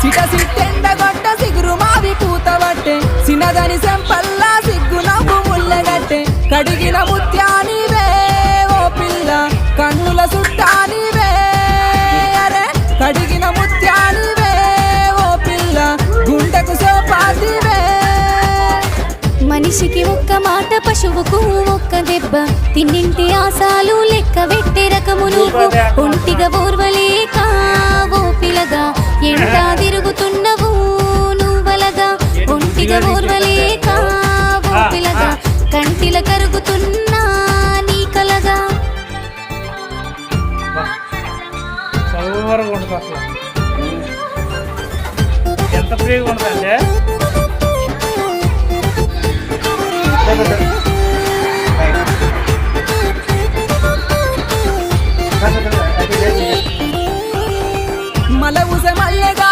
సిట సిట్టెండగొట్ట సిగురు మావి పూతబట్టే సినదని సెంపల్లా సిగ్గు నవ్వు ముల్లెగట్టే కడిగిన ముత్యానివే ఓ పిల్ల కన్నుల సుట్టానివే అరే కడిగిన ముత్యానివే ఓ పిల్ల గుండెకు సోపాతివే మనిషికి ఒక్క మాట పశువుకు ఒక్క దెబ్బ తిన్నింటి ఆశాలు లెక్క వెట్టే రకము నువ్వు ఒంటిగా ఓర్వలేక ఓ పిలగా ఎంటా తిరుగుతున్నవు నువ్వలగా ఒంటిగా ఓర్వలేక ఓ పిలగా కంటిల కరుగుతున్నా నీ కలగా ఎంత ఫ్రీగా ఉంటుందంటే మలవుస మల్లెగా